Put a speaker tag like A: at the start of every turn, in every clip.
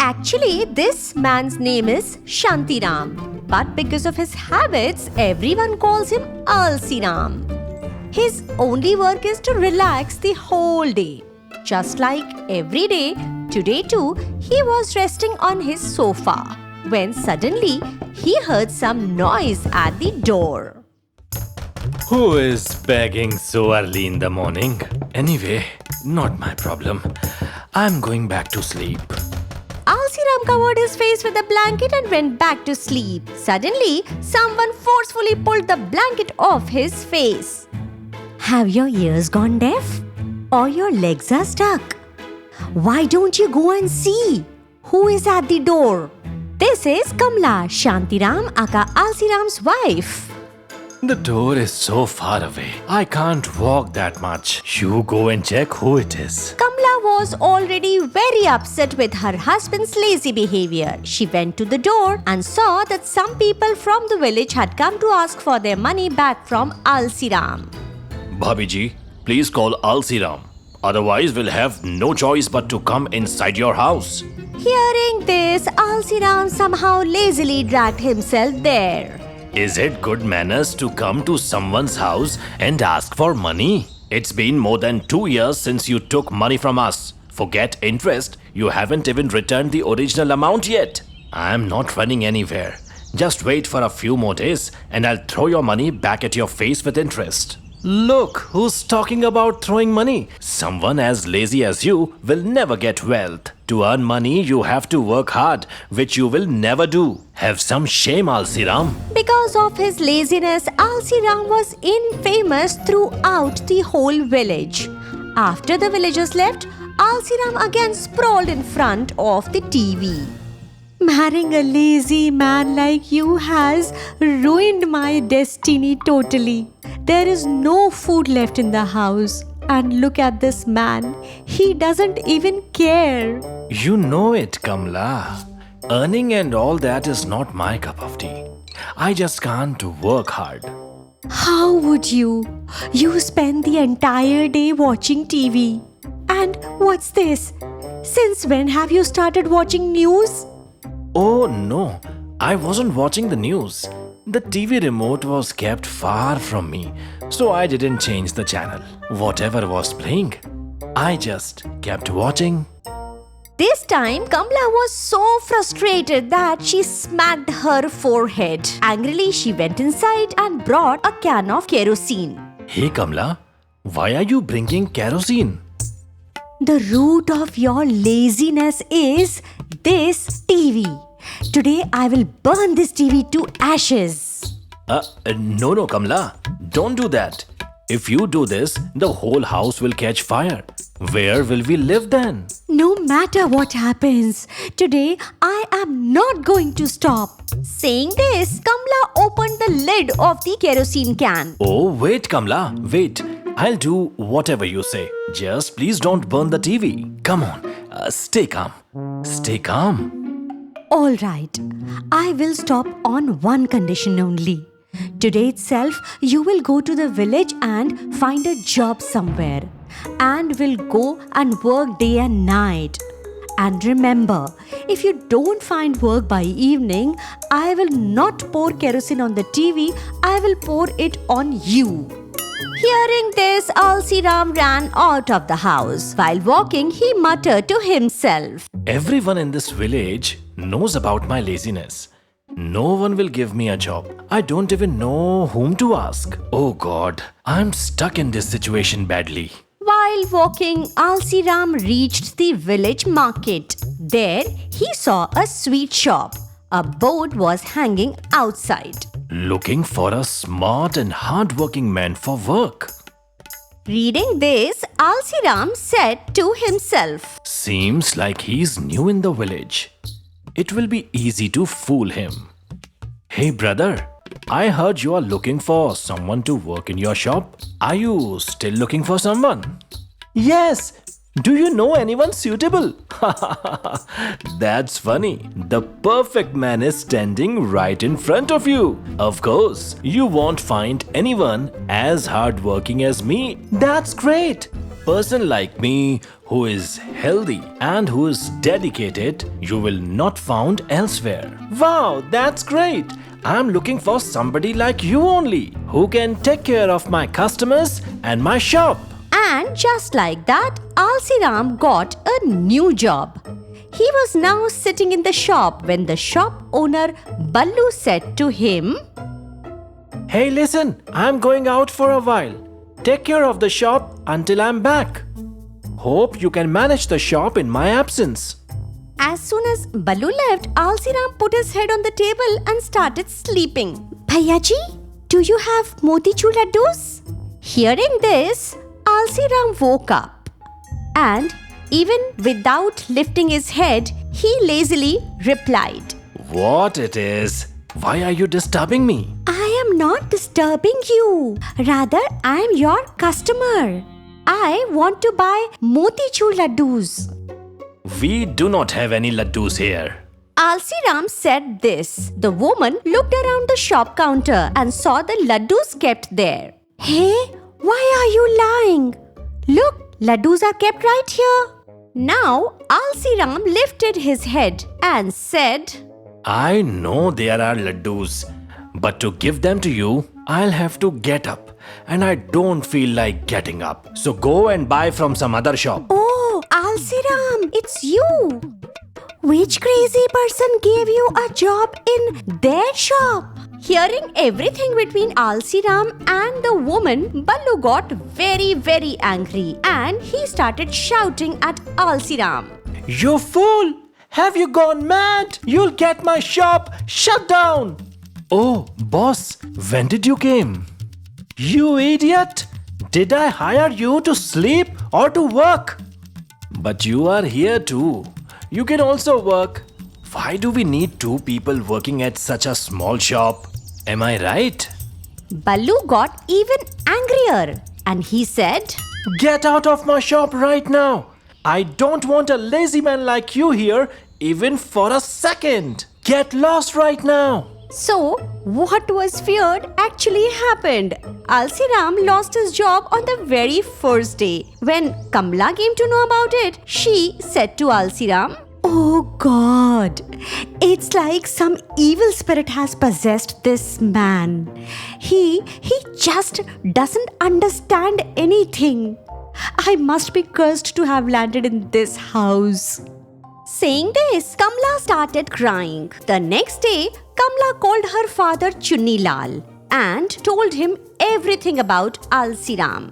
A: Actually, this man's name is Shantiram, but because of his habits, everyone calls him Alsiram. His only work is to relax the whole day. Just like every day, today too, he was resting on his sofa when suddenly he heard some noise at the door.
B: Who is begging so early in the morning? Anyway, not my problem. I'm going back to sleep.
A: Alsiram covered his face with a blanket and went back to sleep. Suddenly, someone forcefully pulled the blanket off his face. Have your ears gone deaf? Or your legs are stuck? Why don't you go and see? Who is at the door? This is Kamla, Shantiram aka Alsiram's wife.
B: The door is so far away. I can't walk that much. You go and check who it is.
A: Kamla was already very upset with her husband's lazy behavior. She went to the door and saw that some people from the village had come to ask for their money back from Alsiram.
B: Bhabiji, please call Alsiram. Otherwise, we'll have no choice but to come inside your house.
A: Hearing this, Alsiram somehow lazily dragged himself there.
B: Is it good manners to come to someone's house and ask for money? It's been more than 2 years since you took money from us. Forget interest, you haven't even returned the original amount yet. I'm not running anywhere. Just wait for a few more days and I'll throw your money back at your face with interest. Look, who's talking about throwing money? Someone as lazy as you will never get wealth. To earn money, you have to work hard, which you will never do. Have some shame, Alsiram.
A: Because of his laziness, Alsiram was infamous throughout the whole village. After the villagers left, Alsiram again sprawled in front of the TV. Marrying a lazy man like you has ruined my destiny totally. There is no food left in the house. And look at this man. He doesn't even care.
B: You know it, Kamla. Earning and all that is not my cup of tea. I just can't work hard.
A: How would you? You spend the entire day watching TV. And what's this? Since when have you started watching news?
B: Oh no, I wasn't watching the news. The TV remote was kept far from me, so I didn't change the channel. Whatever was playing, I just kept watching.
A: This time, Kamla was so frustrated that she smacked her forehead. Angrily, she went inside and brought a can of kerosene.
B: Hey Kamla, why are you bringing kerosene?
A: The root of your laziness is this TV. Today, I will burn this TV to ashes.
B: No, Kamla, don't do that. If you do this, the whole house will catch fire. Where will we live then?
A: No matter what happens, today I am not going to stop. Saying this, Kamla opened the lid of the kerosene can.
B: Oh, wait, Kamla, wait. I'll do whatever you say. Just please don't burn the TV. Come on, stay calm. Stay calm.
A: All right, I will stop on one condition only. Today itself, you will go to the village and find a job somewhere. And will go and work day and night. And remember, if you don't find work by evening, I will not pour kerosene on the TV, I will pour it on you. Hearing this, Alsiram ran out of the house. While walking, he muttered to himself.
B: Everyone in this village knows about my laziness. No one will give me a job. I don't even know whom to ask. Oh God, I'm stuck in this situation badly.
A: While walking, Alsiram reached the village market. There, he saw a sweet shop. A board was hanging outside.
B: Looking for a smart and hard-working man for work.
A: Reading this, Alsiram said to himself,
B: Seems like he's new in the village. It will be easy to fool him. Hey brother, I heard you are looking for someone to work in your shop. Are you still looking for someone? Yes. Do you know anyone suitable? That's funny. The perfect man is standing right in front of you. Of course, you won't find anyone as hardworking as me. That's great. Person like me who is healthy and who is dedicated, you will not found elsewhere. Wow, that's great. I'm looking for somebody like you only, who can take care of my customers and my shop.
A: And just like that, Alsiram got a new job. He was now sitting in the shop when the shop owner Ballu said to him,
B: Hey, listen, I'm going out for a while. Take care of the shop until I'm back. Hope you can manage the shop in my absence.
A: As soon as Ballu left, Alsiram put his head on the table and started sleeping. Bhaiyaji, do you have motichur laddus? Hearing this, Alsiram woke up and even without lifting his head, he lazily replied,
B: What it is? Why are you disturbing me?
A: I am not disturbing you. Rather, I am your customer. I want to buy motichur laddus.
B: We do not have any laddus here.
A: Alsiram said this. The woman looked around the shop counter and saw the laddus kept there. Hey, why are you lying? Look, laddus are kept right here. Now, Alsiram lifted his head and said,
B: I know there are laddus, but to give them to you, I'll have to get up. And I don't feel like getting up. So go and buy from some other shop.
A: Oh, Alsiram, it's you. Which crazy person gave you a job in their shop? Hearing everything between Alsiram and the woman, Ballu got very, very angry and he started shouting at Alsiram.
B: You fool! Have you gone mad? You'll get my shop shut down. Oh, boss, when did you came? You idiot! Did I hire you to sleep or to work? But you are here too. You can also work. Why do we need two people working at such a small shop? Am I right?
A: Ballu got even angrier and he said,
B: Get out of my shop right now. I don't want a lazy man like you here even for a second. Get lost right now.
A: So, what was feared actually happened. Alsiram lost his job on the very first day. When Kamla came to know about it, she said to Alsiram, Oh God, it's like some evil spirit has possessed this man. He just doesn't understand anything. I must be cursed to have landed in this house. Saying this, Kamla started crying. The next day, Kamla called her father Chunni Lal and told him everything about Alsiram.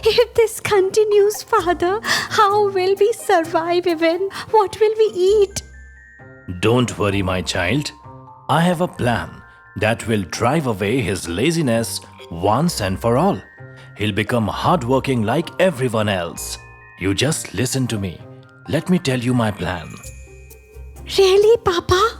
A: If this continues, father, how will we survive even? What will we eat?
B: Don't worry, my child. I have a plan that will drive away his laziness once and for all. He'll become hardworking like everyone else. You just listen to me. Let me tell you my plan.
A: Really, Papa?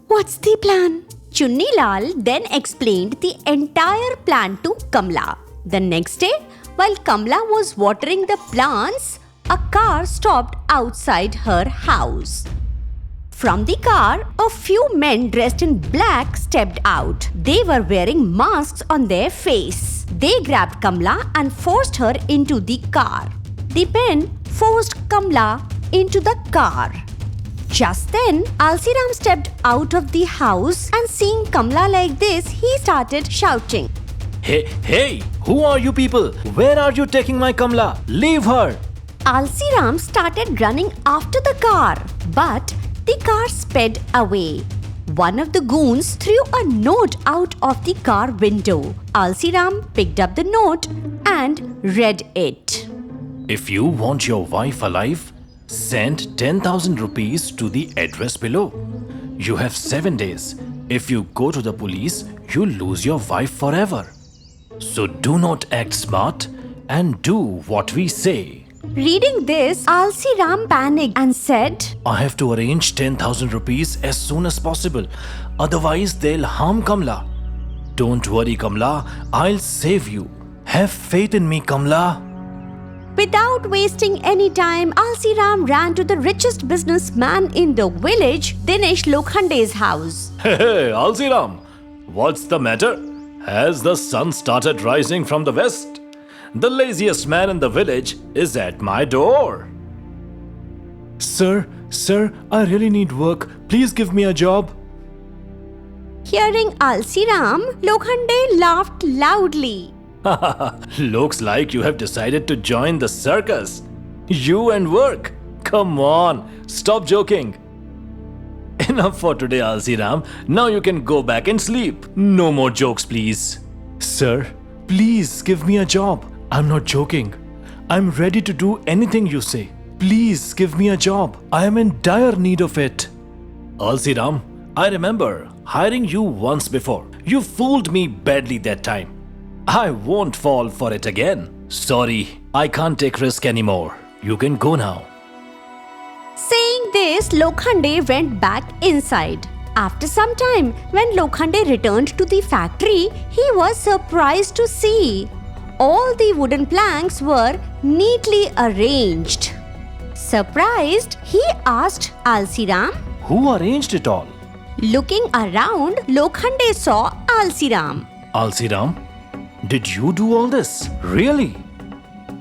A: What's the plan? Chunni Lal then explained the entire plan to Kamla. The next day, while Kamla was watering the plants, a car stopped outside her house. From the car, a few men dressed in black stepped out. They were wearing masks on their face. They grabbed Kamla and forced her into the car. The men forced Kamla into the car. Just then, Alsiram stepped out of the house and seeing Kamla like this, he started shouting.
B: Hey, who are you people? Where are you taking my Kamla? Leave her.
A: Alsiram started running after the car, but the car sped away. One of the goons threw a note out of the car window. Alsiram picked up the note and read it.
B: If you want your wife alive, send 10,000 rupees to the address below. You have 7 days. If you go to the police, you'll lose your wife forever. So do not act smart and do what we say.
A: Reading this, Alsiram panicked and said,
B: I have to arrange 10,000 rupees as soon as possible. Otherwise, they'll harm Kamla. Don't worry, Kamla. I'll save you. Have faith in me, Kamla.
A: Without wasting any time, Alsiram ran to the richest businessman in the village, Dinesh Lokhande's house.
B: Hey, Alsiram. What's the matter? Has the sun started rising from the west? The laziest man in the village is at my door. Sir, I really need work. Please give me a job.
A: Hearing Alsi Ram, Lokhande laughed loudly.
B: Looks like you have decided to join the circus. You and work. Come on, stop joking. Enough for today, Alsi Ram. Now you can go back and sleep. No more jokes, please. Sir, please give me a job. I'm not joking. I'm ready to do anything you say. Please give me a job. I am in dire need of it. Alsi Ram, I remember hiring you once before. You fooled me badly that time. I won't fall for it again. Sorry, I can't take risk anymore. You can go now.
A: Saying this, Lokhande went back inside. After some time, when Lokhande returned to the factory, he was surprised to see all the wooden planks were neatly arranged. Surprised, he asked Alsi Ram.
B: Who arranged it all?
A: Looking around, Lokhande saw Alsi Ram.
B: Alsi Ram, did you do all this? Really?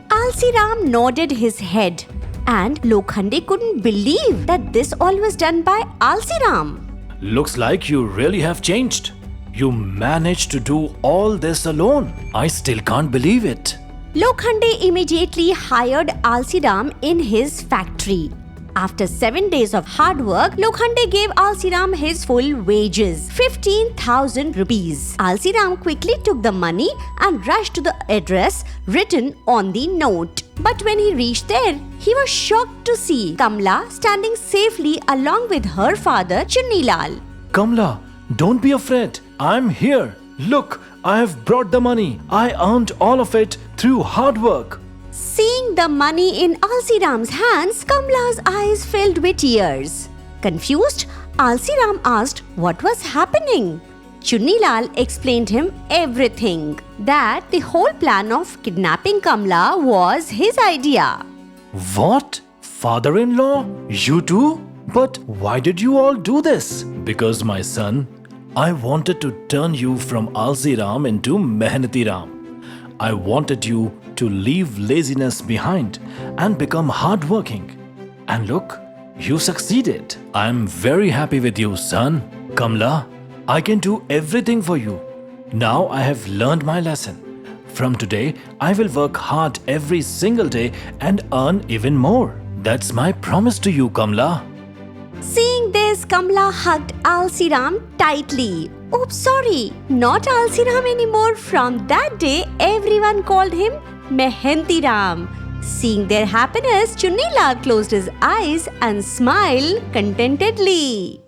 A: Alsi Ram nodded his head, and Lokhande couldn't believe that this all was done by Alsi Ram.
B: Looks like you really have changed. You managed to do all this alone. I still can't believe it.
A: Lokhande immediately hired Alsi Ram in his factory. After 7 days of hard work, Lokhande gave Alsi Ram his full wages, 15,000 rupees. Alsi Ram quickly took the money and rushed to the address written on the note. But when he reached there, he was shocked to see Kamla standing safely along with her father Chunnilal.
B: Kamla, don't be afraid. I'm here. Look, I have brought the money. I earned all of it through hard work.
A: Seeing the money in Alsi Ram's hands, Kamla's eyes filled with tears. Confused, Alsi Ram asked what was happening. Chunnilal explained him everything, that the whole plan of kidnapping Kamla was his idea.
B: What? Father-in-law? You too? But why did you all do this? Because, my son, I wanted to turn you from Alsi Ram into Mehnati Ram. I wanted you to leave laziness behind and become hardworking. And look, you succeeded. I am very happy with you, son. Kamla, I can do everything for you. Now I have learned my lesson. From today, I will work hard every single day and earn even more. That's my promise to you, Kamla.
A: Seeing this, Kamla hugged Alsi Ram tightly. Oops, sorry, not Alsi Ram anymore. From that day, everyone called him Mehnati Ram. Seeing their happiness, Chunnilal closed his eyes and smiled contentedly.